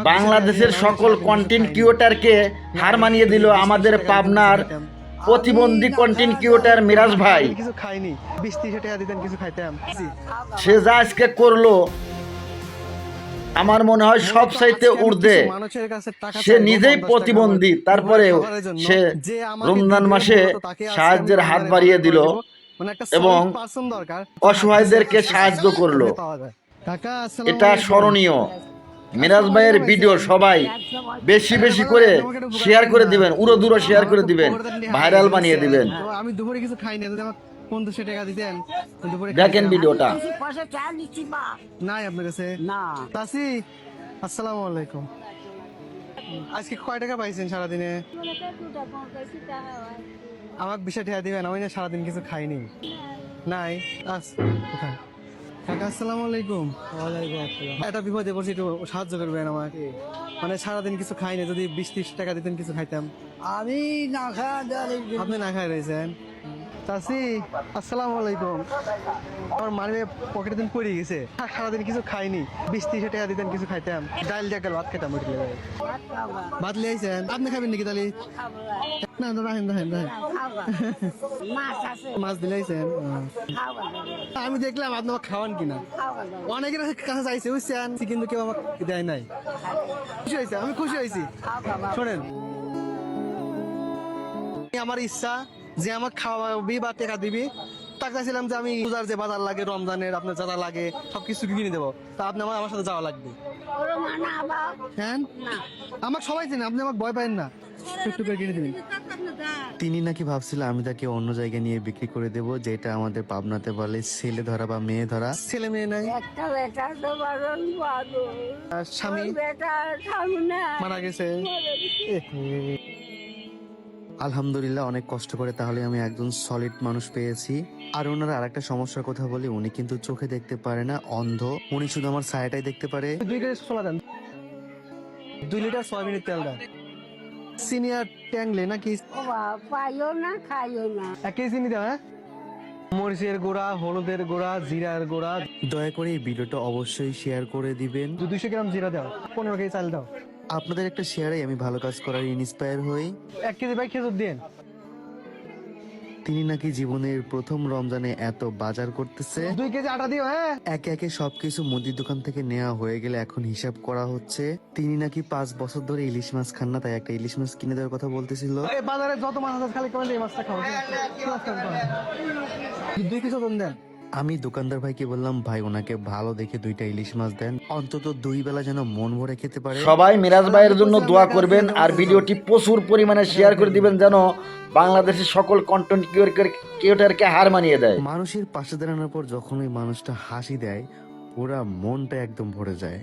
বাংলাদেশের সকল কন্টেন্ট ক্রিয়েটরকে হার মানিয়ে দিল আমাদের পাবনার প্রতিবন্ধী কন্টেন্ট ক্রিয়েটর মিরাজ ভাই। কিছু খাইনি, 20-30 টাকা দিতেন কিছু খাইতাম। সে যা আজকে করলো আমার মনে হয় সব চাইতে ঊর্ধ্বে। সে নিজেই প্রতিবন্ধী, তারপরেও সে রমজান মাসে সাহায্যের হাত বাড়িয়ে দিল এবং অসহায়দেরকে সাহায্য করলো। এটা স্মরণীয়। মিরাজ ভাইয়ের ভিডিও সবাই বেশি বেশি করে শেয়ার করে দিবেন, উড়ো দূরো শেয়ার করে দিবেন, ভাইরাল বানিয়ে দিবেন। আমি দুপুরে কিছু খাইনি, 1500 টাকা দিতেন দুপুরে দেখেন ভিডিওটা। নাই আপনার কাছে? না। চাচি আসসালামু আলাইকুম। আজকে কয় টাকা পাইছেন সারাদিনে? আমাকে 20 টাকা দিবেন, আমি না সারাদিন কিছু খাইনি। নাই কোথায়? কাকা আসসালামু আলাইকুম। ওয়ালাইকুম আসসালাম। একটা বিপদে পড়ছি, একটু সাহায্য করবেন আমাকে। মানে সারাদিন কিছু খাইনি, যদি 20-30 টাকা দিতেন কিছু খাইতাম। আমি না খাওয়া। আপনি না খাই রয়েছেন? চাচি আসসালামু আলাইকুম। আমার মানি পকেটে দিন পড়ে গেছে, সারাদিন কিছু খাইনি, 20-30 টাকা দিতেন কিছু খাইতাম। ডাল দিয়ে ভাত খেতাম। ভাত লিয়েছেন? আপনি খাবেন নাকি তাহলে? না রাখেন রাখেন রাখেন। মাছ দিলাইছেন? আমি দেখলাম আপনি আমাকে খাওয়ান কিনা। অনেকের কাছে চাইছে বুঝছেন, কিন্তু কেউ আমাকে দেয় নাই। খুশি হয়েছে, আমি খুশি হয়েছি। শোনেন, আমার ইচ্ছা যে আমাকে খাওয়াবি বা টাকা দিবি, তাকে চাইছিলাম যে আমি পূজার যে বাজার লাগে, রমজানের আপনার যারা লাগে সবকিছু কিনে দেবো, তা আপনি আমার সাথে যাওয়া লাগবে। হ্যাঁ আমাকে সবাই চেনে, আপনি আমাকে ভয় পাইন না, একটু করে কিনে দিবেন। তিনি নাকি ভাবছিল আমি তাকে অন্য জায়গায় নিয়ে বিক্রি করে দেব, যেটা আমাদের পাবনাতে বলে ছেলে ধরা বা মেয়ে ধরা। ছেলে মেয়ে নাই, স্বামী মারা গেছে। আলহামদুলিল্লাহ অনেক কষ্ট করে তাহলে আমি একজন সলিড মানুষ পেয়েছি। আর ওনার আরেকটা সমস্যার কথা বলি, উনি কিন্তু চোখে দেখতে পারে না, অন্ধ। উনি শুধু আমার ছায়াটাই দেখতে পারে। 2 লিটার ছোলা দেন, 2 লিটার সয়াবিনের তেল দেন। সিনিয়র ট্যাংলে নাকি? পাইও না খাইও না। 1 কেজি চিনি দাও। হ্যাঁ, মরিচের গুঁড়া, হলুদের গুঁড়া, জিরার গুঁড়া। দয়া করে এই ভিডিওটা অবশ্যই শেয়ার করে দিবেন। 200 গ্রাম জিরা দাও, 15 কেজি চাল দাও। আপনাদের একটা শেয়ারে আমি ভালো কাজ করার ইন্সপায়ার হই। 1 কেজি ভাই খেজুর দিন। তিনি নাকি জীবনের প্রথম রমজানে এত বাজার করতেছে। 2 কেজি আটা দিও। হ্যাঁ, একে একে সবকিছু মুদির দোকান থেকে নেওয়া হয়ে গেলে এখন হিসাব করা হচ্ছে। তিনি নাকি 5 বছর ধরে ইলিশ মাছ খান না, তাই একটা ইলিশ মাছ কিনে দেওয়ার কথা বলতেছিল। এই বাজারে যত মাছ আছে খালি কমেন্ট এই মাছটা খাও। 2 কেজি দেন। আমি দোকানদার ভাইকে বললাম, ভাই ওনাকে ভালো দেখে 2টা ইলিশ মাছ দেন, অন্তত 2 বেলা যেন মন ভরে খেতে পারে। সবাই মিরাজ ভাইয়ের জন্য দোয়া করবেন আর ভিডিওটি প্রচুর পরিমাণে শেয়ার করে দিবেন, যেন বাংলাদেশের সকল কন্টেন্ট ক্রিয়েটরকে হার মানিয়ে দেয়। মানুষের পাশে দাঁড়ানোর পর যখন ওই মানুষটা হাসি দেয়, পুরা মনটা একদম ভরে যায়।